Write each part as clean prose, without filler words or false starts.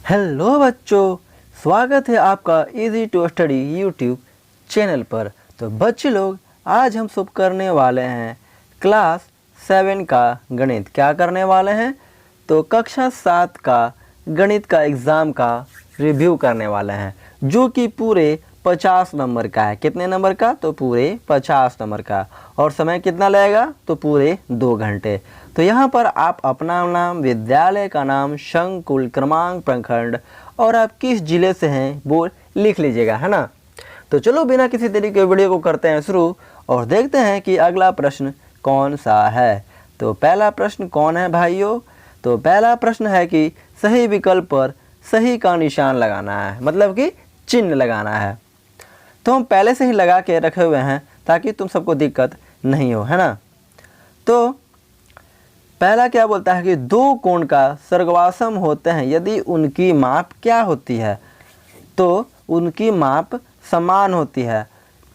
Hello बच्चों, स्वागत है आपका easy to study YouTube channel पर। तो बच्चे लोग, आज हम सब करने वाले हैं क्लास 7 का गणित। क्या करने वाले हैं? तो कक्षा 7 का गणित का एग्ज़ाम का रिव्यू करने वाले हैं, जो कि पूरे 50 नंबर का है। कितने नंबर का? तो पूरे 50 नंबर का। और समय कितना लगेगा? तो पूरे 2 घंटे। तो यहाँ पर आप अपना नाम, विद्यालय का नाम, संकुल, क्रमांक, प्रखंड और आप किस जिले से हैं वो लिख लीजिएगा, है ना। तो चलो बिना किसी देरी के वीडियो को करते हैं शुरू और देखते हैं कि अगला प्रश्न कौन सा है। तो पहला प्रश्न कौन है भाइयों? तो पहला प्रश्न है कि सही विकल्प पर सही का निशान लगाना है, मतलब कि चिन्ह लगाना है। तो हम पहले से ही लगा के रखे हुए हैं ताकि तुम सबको दिक्कत नहीं हो, है ना। तो पहला क्या बोलता है कि दो कोण का सर्गवासम होते हैं यदि उनकी माप क्या होती है? तो उनकी माप समान होती है।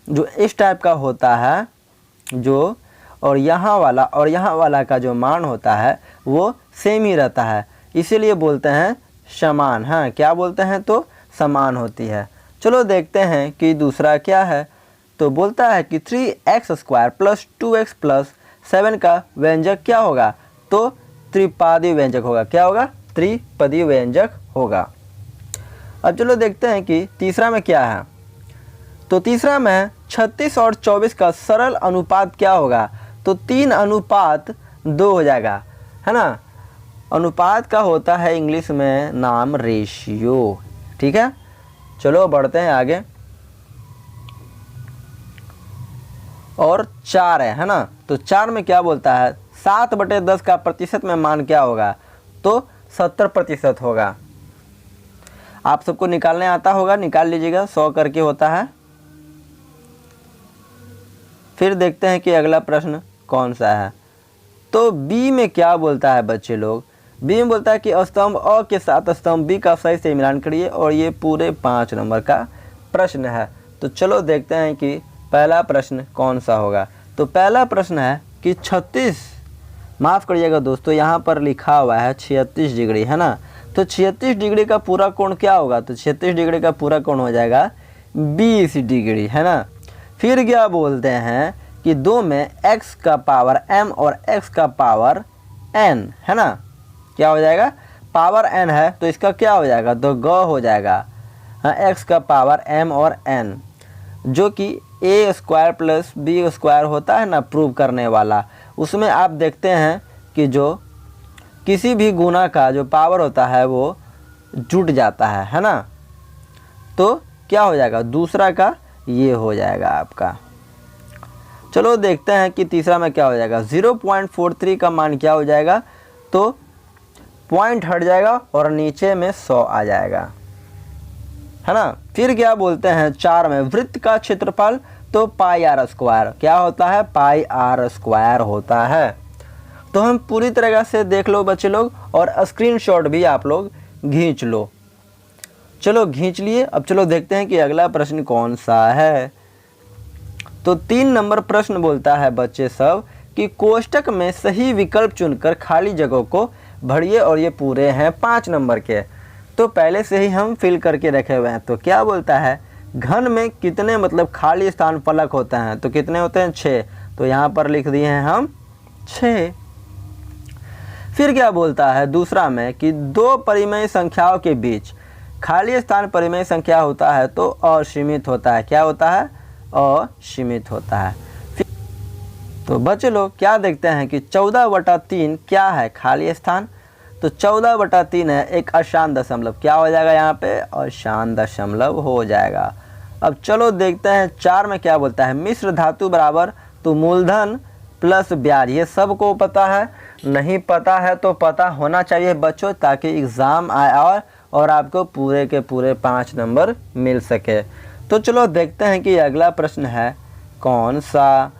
जो इस टाइप का होता है, जो और यहाँ वाला का जो मान होता है वो सेम ही रहता है, इसीलिए बोलते हैं समान। हाँ, क्या बोलते हैं? तो समान होती है। चलो देखते हैं कि दूसरा क्या है। तो बोलता है कि 3x² + 2x + 7 का व्यंजक क्या होगा? तो त्रिपदी व्यंजक होगा। क्या होगा? त्रिपदी व्यंजक होगा। अब चलो देखते हैं कि तीसरा में क्या है। तो तीसरा में 36 और 24 का सरल अनुपात क्या होगा? तो 3:2 हो जाएगा, है ना। अनुपात का होता है इंग्लिश में नाम रेशियो। ठीक है, चलो बढ़ते हैं आगे। और 4 है ना। तो 4 में क्या बोलता है? 7/10 का प्रतिशत में मान क्या होगा? तो 70% होगा। आप सबको निकालने आता होगा, निकाल लीजिएगा। 100 करके होता है। फिर देखते हैं कि अगला प्रश्न कौन सा है। तो बी में क्या बोलता है बच्चे लोग? बी में बोलता है कि स्तंभ अ के साथ स्तंभ बी का सही से मिलान करिए, और ये पूरे 5 नंबर का प्रश्न है। तो चलो देखते हैं कि पहला प्रश्न कौन सा होगा। तो पहला प्रश्न है कि 36, माफ़ करिएगा दोस्तों, यहाँ पर लिखा हुआ है 36 डिग्री, है ना। तो 36 डिग्री का पूरा कोण क्या होगा? तो 36 डिग्री का पूरा कोण हो जाएगा 20 डिग्री, है ना। फिर क्या बोलते हैं कि 2 में x का पावर m और x का पावर n, है ना। क्या हो जाएगा? पावर n है तो इसका क्या हो जाएगा? तो ग हो जाएगा। हाँ, x का पावर m और n, जो कि a² + b² होता है ना, प्रूव करने वाला। उसमें आप देखते हैं कि जो किसी भी गुना का जो पावर होता है वो जुट जाता है ना। तो क्या हो जाएगा? दूसरा का ये हो जाएगा आपका। चलो देखते हैं कि तीसरा में क्या हो जाएगा। 0.43 का मान क्या हो जाएगा? तो पॉइंट हट जाएगा और नीचे में 100 आ जाएगा, है ना। फिर क्या बोलते हैं 4 में वृत्त का क्षेत्रफल? तो πr²। क्या होता है? πr² होता है। तो हम पूरी तरह से देख लो बच्चे लोग, और स्क्रीनशॉट भी आप लोग खींच लो। चलो खींच लिए। अब चलो देखते हैं कि अगला प्रश्न कौन सा है। तो 3 नंबर प्रश्न बोलता है बच्चे सब कि कोष्टक में सही विकल्प चुनकर खाली जगहों को भरिए, और ये पूरे हैं 5 नंबर के। तो पहले से ही हम फिल करके रखे हुए हैं। तो क्या बोलता है? घन में कितने मतलब खाली स्थान फलक होते हैं? तो कितने होते हैं? 6। तो यहाँ पर लिख दिए हैं हम 6। फिर क्या बोलता है दूसरा में कि 2 परिमेय संख्याओं के बीच खाली स्थान परिमेय संख्या होता है तो असीमित होता है। क्या होता है? असीमित होता है। तो बच्चे लोग क्या देखते हैं कि 14/3 क्या है? खाली स्थान। तो 14/3 है एक अशांत दशमलव। क्या हो जाएगा यहाँ पे? अशांत दशमलव हो जाएगा। अब चलो देखते हैं 4 में क्या बोलता है। मिश्र धातु बराबर, तो मूलधन प्लस ब्याज। ये सबको पता है, नहीं पता है तो पता होना चाहिए बच्चों, ताकि एग्ज़ाम आए और आपको पूरे के पूरे 5 नंबर मिल सके। तो चलो देखते हैं कि अगला प्रश्न है कौन सा।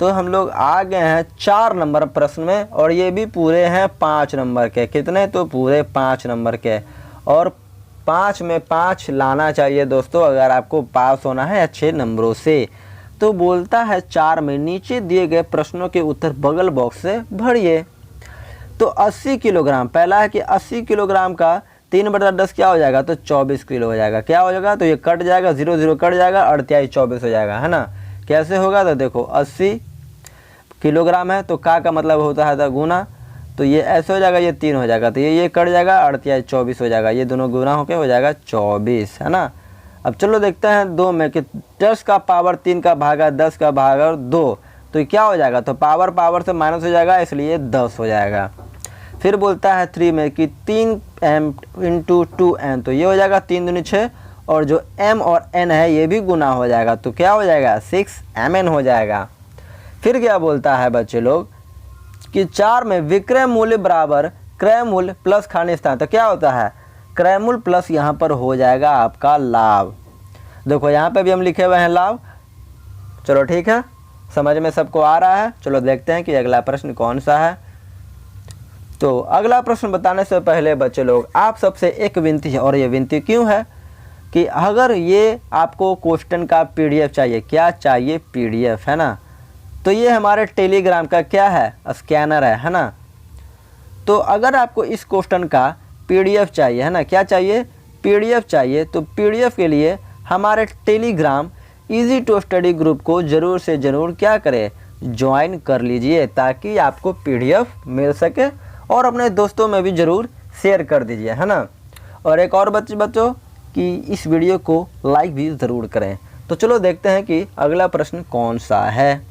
तो हम लोग आ गए हैं 4 नंबर प्रश्न में, और ये भी पूरे हैं 5 नंबर के। कितने? तो पूरे 5 नंबर के। और 5 में 5 लाना चाहिए दोस्तों अगर आपको पास होना है अच्छे नंबरों से। तो बोलता है 4 में नीचे दिए गए प्रश्नों के उत्तर बगल बॉक्स से भरिए। तो 80 किलोग्राम, पहला है कि 80 किलोग्राम का 3/10 क्या हो जाएगा, तो 24 किलो हो जाएगा। क्या हो जाएगा, तो ये कट जाएगा, 0 0 कट जाएगा, 28 24 हो जाएगा, है ना। कैसे होगा, तो देखो 80 किलोग्राम है, तो का मतलब होता है गुना, तो ये ऐसे हो जाएगा, ये 3 हो जाएगा, तो ये कट जाएगा, 28 24 हो जाएगा, ये दोनों गुना होके हो जाएगा 24, है ना। अब चलो देखते हैं 2 में कि 10 का पावर 3 का भागा 10 का भागा 2, तो क्या हो जाएगा, तो पावर पावर से माइनस हो जाएगा, इसलिए 10 हो जाएगा। फिर बोलता है 3 में कि 3m × 2n, तो ये हो जाएगा 3 दूनी 6, और जो m और n है ये भी गुना हो जाएगा, तो क्या हो जाएगा 6mn हो जाएगा। फिर क्या बोलता है बच्चे लोग कि 4 में विक्रय मूल्य बराबर क्रय मूल्य प्लस खाने स्थान, तो क्या होता है क्रय मूल्य प्लस यहाँ पर हो जाएगा आपका लाभ। देखो यहाँ पे भी हम लिखे हुए हैं लाभ। चलो ठीक है, समझ में सबको आ रहा है। चलो देखते हैं कि अगला प्रश्न कौन सा है। तो अगला प्रश्न बताने से पहले बच्चे लोग आप सबसे एक विनती है, और ये विनती क्यों है कि अगर ये आपको क्वेश्चन का PDF चाहिए, क्या चाहिए PDF, है ना, तो ये हमारे टेलीग्राम का क्या है, स्कैनर है ना। तो अगर आपको इस क्वेश्चन का PDF चाहिए, है ना, क्या चाहिए PDF चाहिए, तो PDF के लिए हमारे Telegram easy to study group को ज़रूर से ज़रूर क्या करें, ज्वाइन कर लीजिए, ताकि आपको PDF मिल सके, और अपने दोस्तों में भी ज़रूर शेयर कर दीजिए, है ना। और एक और बच्चों कि इस वीडियो को लाइक भी ज़रूर करें। तो चलो देखते हैं कि अगला प्रश्न कौन सा है।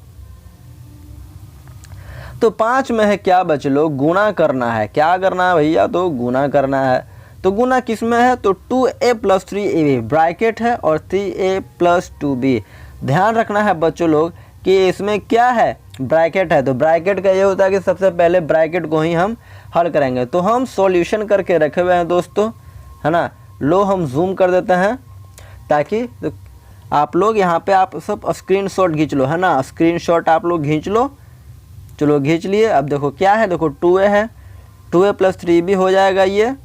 तो 5 में है क्या बच्चे लोग, गुना करना है। क्या करना है भैया, तो गुना करना है। तो गुना किस में है, तो 2a + 3ab ब्रैकेट है, और 3a + 2b। ध्यान रखना है बच्चों लोग कि इसमें क्या है, ब्रैकेट है। तो ब्रैकेट का ये होता है कि सबसे पहले ब्रैकेट को ही हम हल करेंगे। तो हम सॉल्यूशन करके रखे हुए हैं दोस्तों, है ना। लो हम जूम कर देते हैं, ताकि तो आप लोग यहाँ पे आप सब स्क्रीनशॉट खींच लो, है ना। स्क्रीनशॉट आप लोग खींच लो। चलो खींच लिए। अब देखो क्या है, देखो 2a है, 2a + 3b हो जाएगा ये,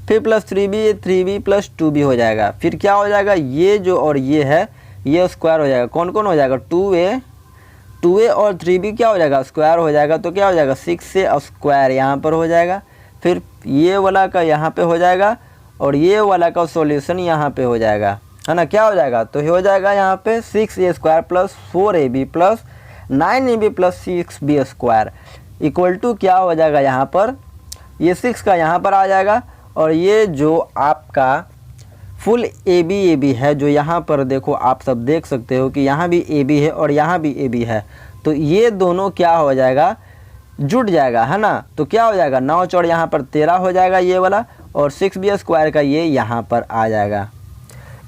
फिर +3b, 3b + 2b हो जाएगा। फिर क्या हो जाएगा, ये जो और ये है ये स्क्वायर हो जाएगा। कौन कौन हो जाएगा, 2a और 3b क्या हो जाएगा, स्क्वायर हो जाएगा। तो क्या हो जाएगा 6a स्क्वायर यहाँ पर हो जाएगा। फिर ये वाला का यहाँ पे हो जाएगा, और ये वाला का सॉल्यूशन यहाँ पे हो जाएगा, है ना। क्या हो जाएगा, तो ये हो जाएगा यहाँ पे 6a² + 4ab + 9ab + 6b square equal to क्या हो जाएगा, यहाँ पर ये 6 का यहाँ पर आ जाएगा, और ये जो आपका फुल AB है, जो यहाँ पर देखो आप सब देख सकते हो कि यहाँ भी AB है और यहाँ भी AB है, तो ये दोनों क्या हो जाएगा, जुट जाएगा, है ना। तो क्या हो जाएगा 9 चौड़ यहाँ पर 13 हो जाएगा ये वाला, और 6b स्क्वायर का ये यहाँ पर आ जाएगा।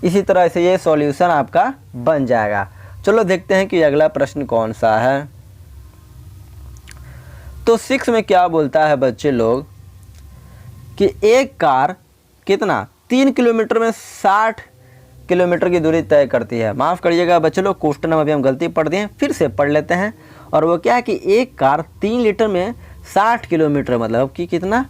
इसी तरह से ये सॉल्यूशन आपका बन जाएगा। चलो देखते हैं कि अगला प्रश्न कौन सा है। तो 6 में क्या बोलता है बच्चे लोग कि एक कार कितना 3 किलोमीटर में 60 किलोमीटर की दूरी तय करती है। माफ़ करिएगा बच्चे लोग, क्वेश्चन में अभी हम गलती पढ़ दिए, फिर से पढ़ लेते हैं। और वो क्या है कि एक कार 3 लीटर में 60 किलोमीटर मतलब कि कितना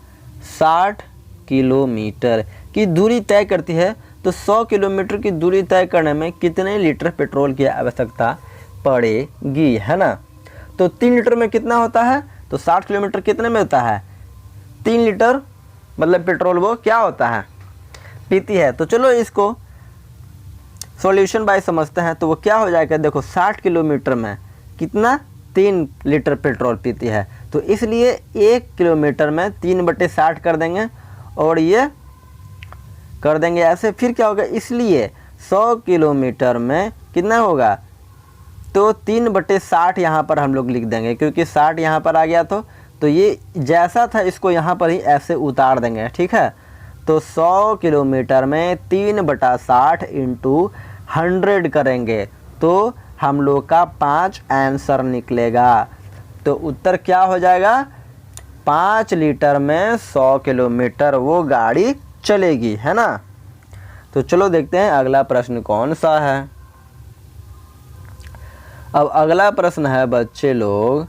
60 किलोमीटर की दूरी तय करती है। तो 100 किलोमीटर की दूरी तय करने में कितने लीटर पेट्रोल की आवश्यकता पड़ेगी, है ना। तो 3 लीटर में कितना होता है, तो 60 किलोमीटर कितने में होता है, 3 लीटर मतलब पेट्रोल वो क्या होता है, पीती है। तो चलो इसको सॉल्यूशन बाय समझते हैं। तो वो क्या हो जाएगा, देखो 60 किलोमीटर में कितना 3 लीटर पेट्रोल पीती है, तो इसलिए 1 किलोमीटर में 3/60 कर देंगे, और ये कर देंगे ऐसे। फिर क्या होगा, इसलिए 100 किलोमीटर में कितना होगा, तो 3/60 यहाँ पर हम लोग लिख देंगे, क्योंकि 60 यहाँ पर आ गया। तो ये जैसा था इसको यहाँ पर ही ऐसे उतार देंगे, ठीक है। तो 100 किलोमीटर में 3/60 × 100 करेंगे, तो हम लोग का 5 आंसर निकलेगा। तो उत्तर क्या हो जाएगा, 5 लीटर में 100 किलोमीटर वो गाड़ी चलेगी, है ना। तो चलो देखते हैं अगला प्रश्न कौन सा है। अब अगला प्रश्न है बच्चे लोग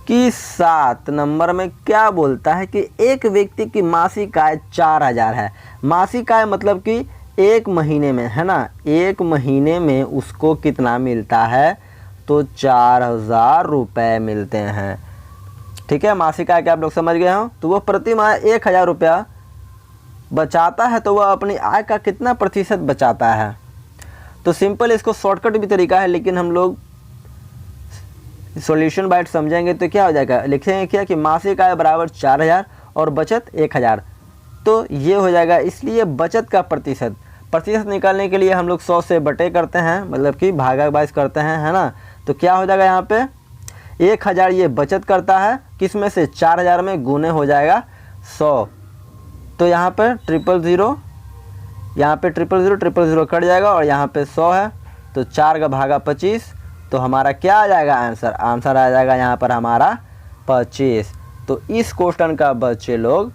कि 7 नंबर में क्या बोलता है कि एक व्यक्ति की मासिक आय 4000 है। मासिक आय मतलब कि एक महीने में, है ना, एक महीने में उसको कितना मिलता है, तो 4000 रुपये मिलते हैं, ठीक है। मासिक आय क्या आप लोग समझ गए हो। तो वो प्रति माह 1000 रुपया बचाता है तो वह अपनी आय का कितना प्रतिशत बचाता है। तो सिंपल इसको शॉर्टकट भी तरीका है, लेकिन हम लोग सॉल्यूशन बाइट समझेंगे तो क्या हो जाएगा, लिखेंगे क्या कि मासिक आय बराबर 4000 और बचत 1000। तो ये हो जाएगा, इसलिए बचत का प्रतिशत निकालने के लिए हम लोग 100 से बटे करते हैं, मतलब कि भागा 22 करते हैं, है ना। तो क्या हो जाएगा यहाँ पे 1000 ये बचत करता है, किस में से 4000 में, गुने हो जाएगा 100। तो यहाँ पर 000, यहाँ पे 000 कट जाएगा और यहाँ पे 100 है, तो 4 का भागा 25। तो हमारा क्या आ जाएगा आंसर आ जाएगा यहाँ पर हमारा 25। तो इस क्वेश्चन का बच्चे लोग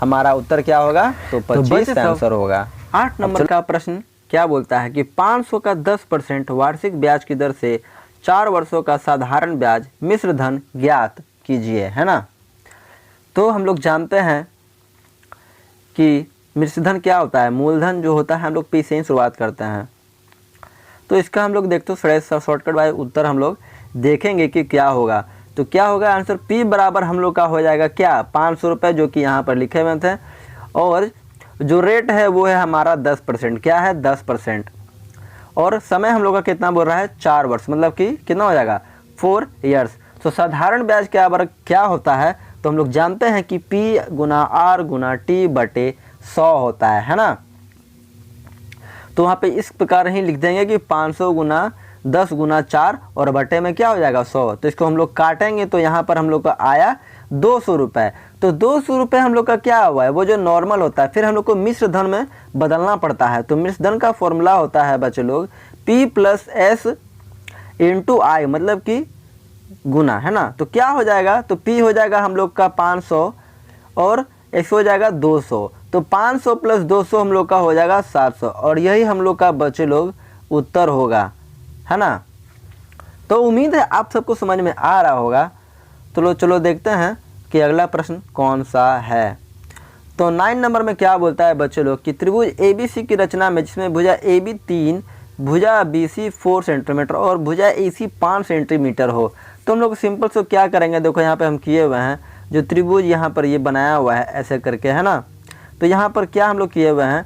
हमारा उत्तर क्या होगा, तो 25 आंसर होगा। 8 नंबर का प्रश्न क्या बोलता है कि 500 का 10% वार्षिक ब्याज की दर से 4 वर्षों का साधारण ब्याज मिश्र धन ज्ञात कीजिए, है ना। तो हम लोग जानते हैं कि मिश्र धन क्या होता है, मूलधन जो होता है हम लोग पी से ही शुरुआत करते हैं। तो इसका हम लोग देखते हैं शॉर्टकट वाइज उत्तर हम लोग देखेंगे कि क्या होगा। तो क्या होगा आंसर, P बराबर हम लोग का हो जाएगा क्या 500 रुपये, जो कि यहाँ पर लिखे हुए थे, और जो रेट है वो है हमारा 10%, क्या है 10%, और समय हम लोग का कितना बोल रहा है 4 वर्ष, मतलब कि कितना हो जाएगा 4 ईयर्स। तो साधारण ब्याज क्या होता है, तो हम लोग जानते हैं कि P गुना R गुना T बटे 100 होता है ना। तो वहाँ पे इस प्रकार ही लिख देंगे कि 500 गुना 10 गुना 4 और बटे में क्या हो जाएगा 100। तो इसको हम लोग काटेंगे तो यहाँ पर हम लोग का आया 200 रुपये। तो 200 रुपये हम लोग का क्या हुआ है, वो जो नॉर्मल होता है, फिर हम लोग को मिश्र धन में बदलना पड़ता है। तो मिश्र धन का फॉर्मूला होता है बच्चे लोग P + S × I, मतलब कि गुना, है ना। तो क्या हो जाएगा, तो P हो जाएगा हम लोग का 500 और X हो जाएगा 200। तो 500 + 200 हम लोग का हो जाएगा 700, और यही हम लोग का बच्चे लोग उत्तर होगा, है ना। तो उम्मीद है आप सबको समझ में आ रहा होगा। तो चलो देखते हैं कि अगला प्रश्न कौन सा है। तो 9 नंबर में क्या बोलता है बच्चे लोग कि त्रिभुज ABC की रचना में जिसमें भुजा AB 3, भुजा BC 4 सेंटीमीटर और भुजा AC 5 सेंटीमीटर हो। तो हम लोग सिंपल से क्या करेंगे, देखो यहाँ पे हम किए हुए हैं जो त्रिभुज यहाँ पर ये बनाया हुआ है ऐसे करके, है ना। तो यहाँ पर क्या हम लोग किए हुए हैं,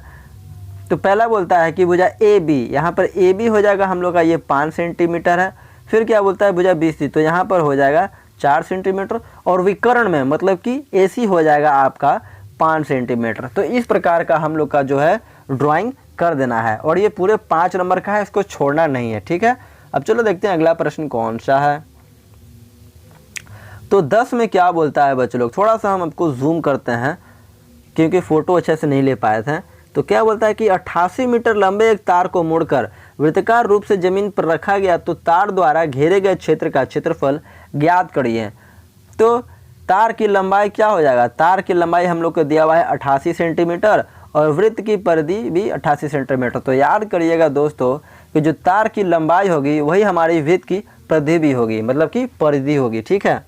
तो पहला बोलता है कि भुजा AB, यहाँ पर AB हो जाएगा हम लोग का ये 5 सेंटीमीटर है। फिर क्या बोलता है भुजा BC, तो यहाँ पर हो जाएगा 4 सेंटीमीटर, और विकर्ण में मतलब कि AC हो जाएगा आपका 5 सेंटीमीटर। तो इस प्रकार का हम लोग का जो है ड्राइंग कर देना है, और ये पूरे 5 नंबर का है, इसको छोड़ना नहीं है, ठीक है। अब चलो देखते हैं अगला प्रश्न कौन सा है। तो 10 में क्या बोलता है बच्चे लोग, थोड़ा सा हम आपको जूम करते हैं क्योंकि फ़ोटो अच्छे से नहीं ले पाए थे। तो क्या बोलता है कि 88 मीटर लंबे एक तार को मोड़कर वृत्ताकार रूप से जमीन पर रखा गया, तो तार द्वारा घेरे गए क्षेत्र का क्षेत्रफल ज्ञात करिए। तो तार की लंबाई क्या हो जाएगा, तार की लंबाई हम लोग को दिया हुआ है 88 सेंटीमीटर, और वृत्त की परिधि भी 88 सेंटीमीटर। तो याद करिएगा दोस्तों कि जो तार की लंबाई होगी वही हमारी वृत्त की परिधि भी होगी, मतलब कि परिधि होगी, ठीक है।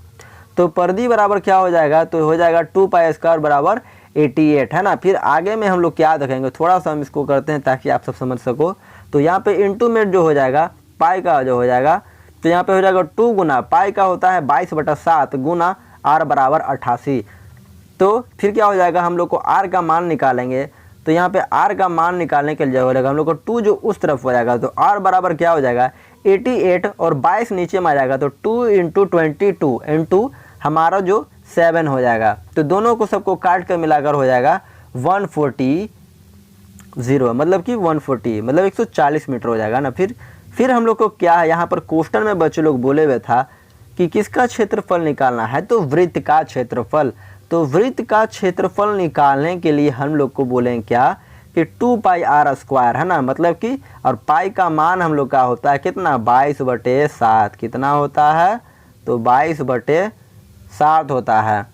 तो परिधि बराबर क्या हो जाएगा, तो हो जाएगा 2π² बराबर 88, है ना। फिर आगे में हम लोग क्या रखेंगे, थोड़ा सा हम इसको करते हैं ताकि आप सब समझ सको। तो यहाँ पे इंटू में जो हो जाएगा पाई का जो हो जाएगा, तो यहाँ पे हो जाएगा 2 गुना पाई का होता है 22/7 गुना R बराबर 88। तो फिर क्या हो जाएगा, हम लोग को R का मान निकालेंगे। तो यहाँ पे R का मान निकालने के लिए हो जाएगा हम लोग को 2 जो उस तरफ हो जाएगा, तो R बराबर क्या हो जाएगा 88, और 22 नीचे में आ जाएगा, तो 2 × 22 इंटू हमारा जो 7 हो जाएगा। तो दोनों को सबको काट कर मिलाकर हो जाएगा 140, मतलब कि 140 मतलब 140 मीटर हो जाएगा ना। फिर हम लोग को क्या है, यहाँ पर क्वेश्चन में बच्चे लोग बोले हुए था कि किसका क्षेत्रफल निकालना है, तो वृत्त का क्षेत्रफल। तो वृत्त का क्षेत्रफल निकालने के लिए हम लोग को बोलें क्या कि 2πr², है ना, मतलब कि, और पाई का मान हम लोग का होता है कितना 22/7, कितना होता है, तो 22/7 होता है।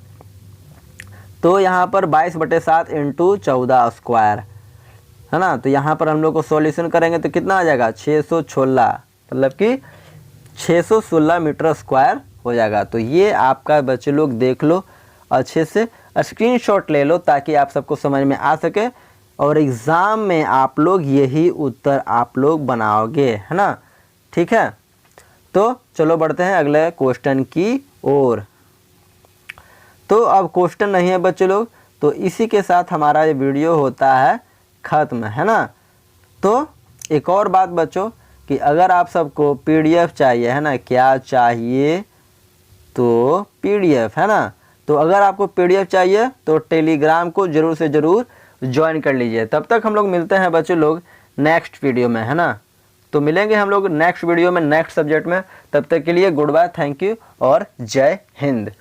तो यहाँ पर 22/7 × 14², है ना। तो यहाँ पर हम लोग को सॉल्यूशन करेंगे तो कितना आ जाएगा 616, मतलब कि 616 मीटर स्क्वायर हो जाएगा। तो ये आपका बच्चे लोग देख लो, अच्छे से स्क्रीनशॉट ले लो ताकि आप सबको समझ में आ सके, और एग्ज़ाम में आप लोग यही उत्तर आप लोग बनाओगे, है ना, ठीक है। तो चलो बढ़ते हैं अगले क्वेश्चन की ओर। तो अब क्वेश्चन नहीं है बच्चे लोग, तो इसी के साथ हमारा ये वीडियो होता है ख़त्म, है ना। तो एक और बात बच्चों कि अगर आप सबको PDF चाहिए, है ना, क्या चाहिए, तो PDF, है ना। तो अगर आपको PDF चाहिए तो टेलीग्राम को ज़रूर से ज़रूर ज्वाइन कर लीजिए। तब तक हम लोग मिलते हैं बच्चों लोग नेक्स्ट वीडियो में, है ना। तो मिलेंगे हम लोग नेक्स्ट वीडियो में नेक्स्ट सब्जेक्ट में। तब तक के लिए गुड बाय, थैंक यू और जय हिंद।